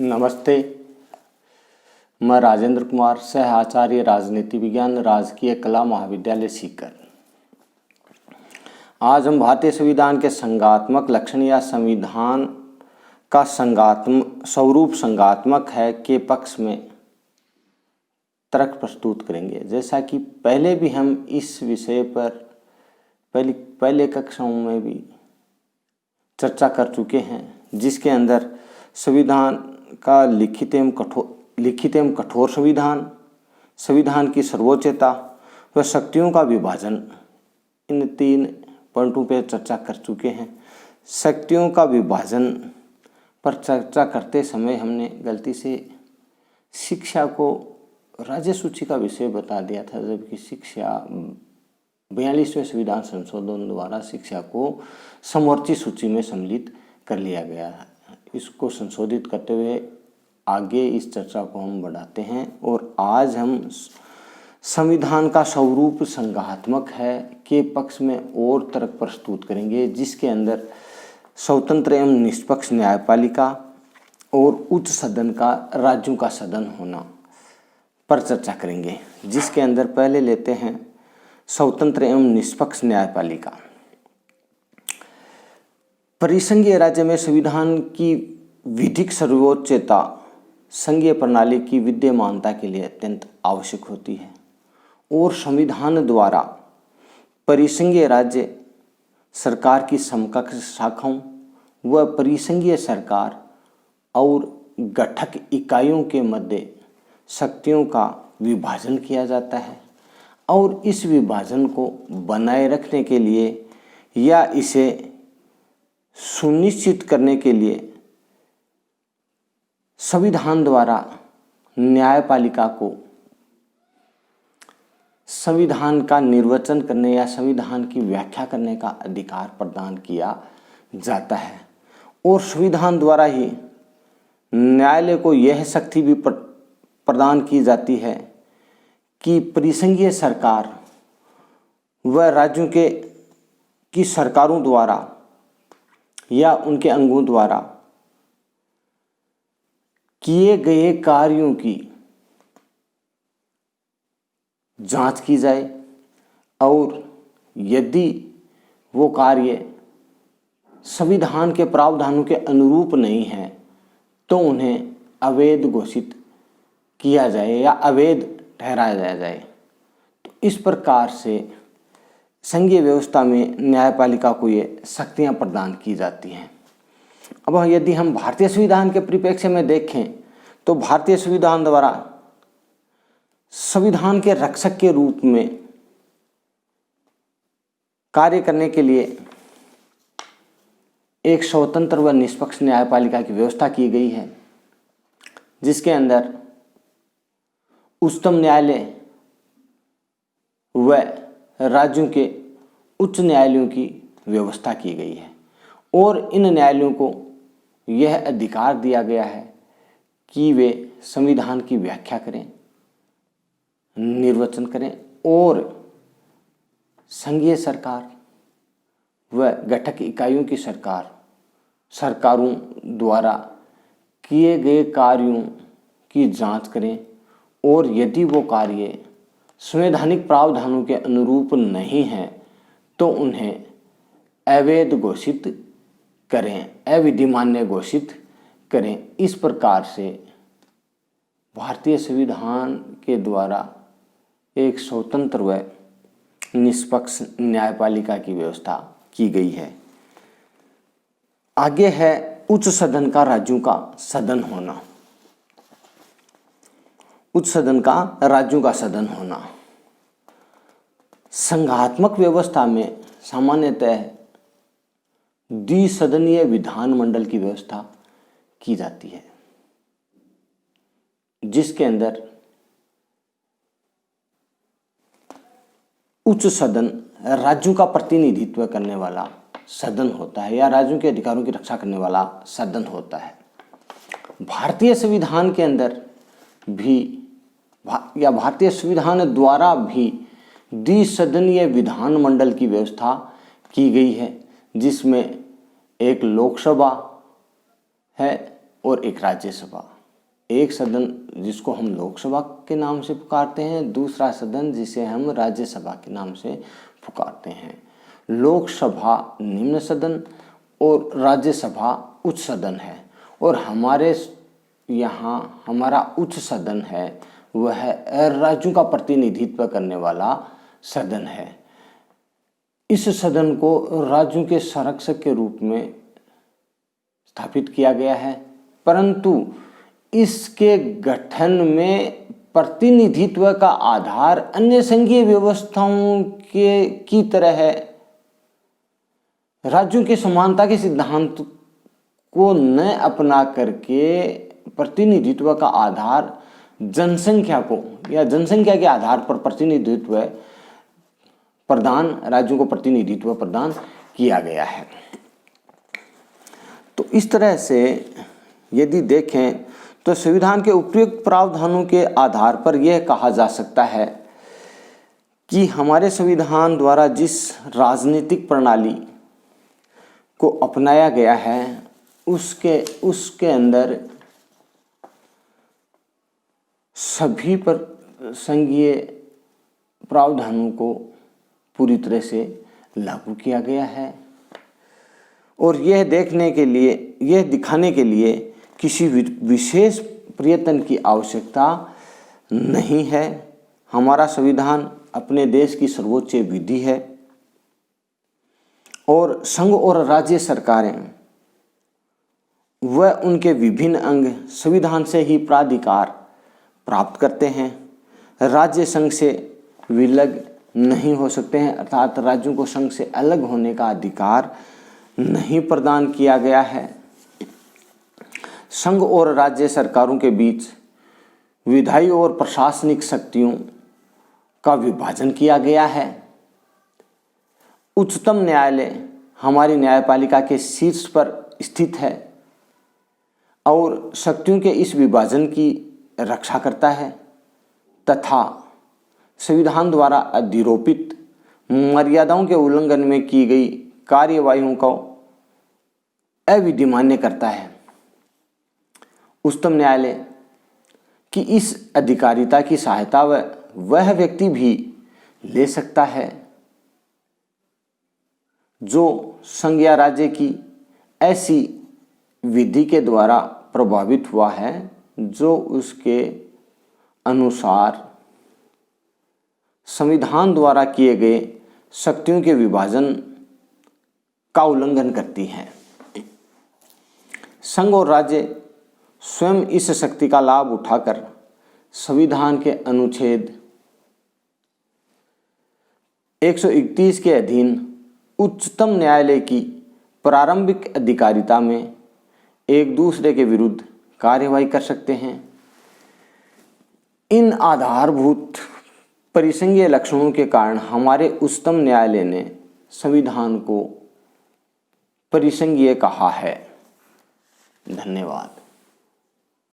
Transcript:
नमस्ते। मैं राजेंद्र कुमार, सह आचार्य राजनीति विज्ञान, राजकीय कला महाविद्यालय सीकर। आज हम भारतीय संविधान के संज्ञात्मक लक्षण या संविधान का स्वरूप संज्ञात्मक है के पक्ष में तर्क प्रस्तुत करेंगे। जैसा कि पहले भी हम इस विषय पर पहले कक्षाओं में भी चर्चा कर चुके हैं, जिसके अंदर संविधान का लिखित एवं कठोर संविधान की सर्वोच्चता व शक्तियों का विभाजन, इन 3 पॉइंटों पर चर्चा कर चुके हैं। शक्तियों का विभाजन पर चर्चा करते समय हमने गलती से शिक्षा को राज्य सूची का विषय बता दिया था, जबकि शिक्षा 42वें संविधान संशोधन द्वारा शिक्षा को समवर्ती सूची में सम्मिलित कर लिया गया है। इसको संशोधित करते हुए आगे इस चर्चा को हम बढ़ाते हैं और आज हम संविधान का स्वरूप संज्ञात्मक है के पक्ष में और तर्क प्रस्तुत करेंगे, जिसके अंदर स्वतंत्र एवं निष्पक्ष न्यायपालिका और उच्च सदन का राज्यों का सदन होना पर चर्चा करेंगे। जिसके अंदर पहले लेते हैं स्वतंत्र एवं निष्पक्ष न्यायपालिका। परिसंघीय राज्य में संविधान की विधिक सर्वोच्चता संघीय प्रणाली की विद्यमानता के लिए अत्यंत आवश्यक होती है और संविधान द्वारा परिसंघीय राज्य सरकार की समकक्ष शाखाओं व परिसंघीय सरकार और गठक इकाइयों के मध्य शक्तियों का विभाजन किया जाता है और इस विभाजन को बनाए रखने के लिए या इसे सुनिश्चित करने के लिए संविधान द्वारा न्यायपालिका को संविधान का निर्वचन करने या संविधान की व्याख्या करने का अधिकार प्रदान किया जाता है और संविधान द्वारा ही न्यायालय को यह शक्ति भी प्रदान की जाती है कि परिसंघीय सरकार व राज्यों की सरकारों द्वारा या उनके अंगों द्वारा किए गए कार्यों की जांच की जाए और यदि वो कार्य संविधान के प्रावधानों के अनुरूप नहीं है तो उन्हें अवैध घोषित किया जाए या अवैध ठहराया जाए। तो इस प्रकार से संघीय व्यवस्था में न्यायपालिका को ये शक्तियां प्रदान की जाती हैं। अब यदि हम भारतीय संविधान के परिप्रेक्ष्य में देखें तो भारतीय संविधान द्वारा संविधान के रक्षक के रूप में कार्य करने के लिए एक स्वतंत्र व निष्पक्ष न्यायपालिका की व्यवस्था की गई है, जिसके अंदर उच्चतम न्यायालय व राज्यों के उच्च न्यायालयों की व्यवस्था की गई है और इन न्यायालयों को यह अधिकार दिया गया है कि वे संविधान की व्याख्या करें, निर्वचन करें और संघीय सरकार व गठक इकाइयों की सरकारों द्वारा किए गए कार्यों की जांच करें और यदि वो कार्य संवैधानिक प्रावधानों के अनुरूप नहीं हैं तो उन्हें अवैध घोषित करें, अविधिमान्य घोषित करें। इस प्रकार से भारतीय संविधान के द्वारा एक स्वतंत्र व निष्पक्ष न्यायपालिका की व्यवस्था की गई है। आगे है उच्च सदन का राज्यों का सदन होना। उच्च सदन का राज्यों का सदन होना संघात्मक व्यवस्था में सामान्यतः द्विसदनीय विधानमंडल की व्यवस्था की जाती है, जिसके अंदर उच्च सदन राज्यों का प्रतिनिधित्व करने वाला सदन होता है या राज्यों के अधिकारों की रक्षा करने वाला सदन होता है। भारतीय संविधान के अंदर भी या भारतीय संविधान द्वारा भी द्विसदनीय विधानमंडल की व्यवस्था की गई है, जिसमें एक लोकसभा है और एक राज्यसभा। एक सदन जिसको हम लोकसभा के नाम से पुकारते हैं, दूसरा सदन जिसे हम राज्यसभा के नाम से पुकारते हैं। लोकसभा निम्न सदन और राज्यसभा उच्च सदन है, और हमारे यहाँ हमारा उच्च सदन है वह राज्यों का प्रतिनिधित्व करने वाला सदन है। इस सदन को राज्यों के संरक्षक के रूप में स्थापित किया गया है, परंतु इसके गठन में प्रतिनिधित्व का आधार अन्य संघीय व्यवस्थाओं की तरह है। राज्यों के समानता के सिद्धांत को न अपना करके प्रतिनिधित्व का आधार जनसंख्या को या जनसंख्या के आधार पर प्रतिनिधित्व राज्यों को प्रतिनिधित्व प्रदान किया गया है। तो इस तरह से यदि देखें तो संविधान के उपयुक्त प्रावधानों के आधार पर यह कहा जा सकता है कि हमारे संविधान द्वारा जिस राजनीतिक प्रणाली को अपनाया गया है उसके अंदर सभी पर संघीय प्रावधानों को पूरी तरह से लागू किया गया है, और यह दिखाने के लिए किसी विशेष प्रयत्न की आवश्यकता नहीं है। हमारा संविधान अपने देश की सर्वोच्च विधि है, और संघ और राज्य सरकारें व उनके विभिन्न अंग संविधान से ही प्राधिकार प्राप्त करते हैं। राज्य संघ से विलग नहीं हो सकते हैं, अर्थात राज्यों को संघ से अलग होने का अधिकार नहीं प्रदान किया गया है। संघ और राज्य सरकारों के बीच विधायी और प्रशासनिक शक्तियों का विभाजन किया गया है। उच्चतम न्यायालय हमारी न्यायपालिका के शीर्ष पर स्थित है और शक्तियों के इस विभाजन की रक्षा करता है तथा संविधान द्वारा अधिरोपित मर्यादाओं के उल्लंघन में की गई कार्यवाहियों को अविधिमान्य करता है। उच्चतम न्यायालय की इस अधिकारिता की सहायता वह व्यक्ति भी ले सकता है जो संघ या राज्य की ऐसी विधि के द्वारा प्रभावित हुआ है जो उसके अनुसार संविधान द्वारा किए गए शक्तियों के विभाजन का उल्लंघन करती हैं। संघ और राज्य स्वयं इस शक्ति का लाभ उठाकर संविधान के अनुच्छेद 131 के अधीन उच्चतम न्यायालय की प्रारंभिक अधिकारिता में एक दूसरे के विरुद्ध कार्यवाही कर सकते हैं। इन आधारभूत परिसंघीय लक्षणों के कारण हमारे उच्चतम न्यायालय ने संविधान को परिसंघीय कहा है। धन्यवाद।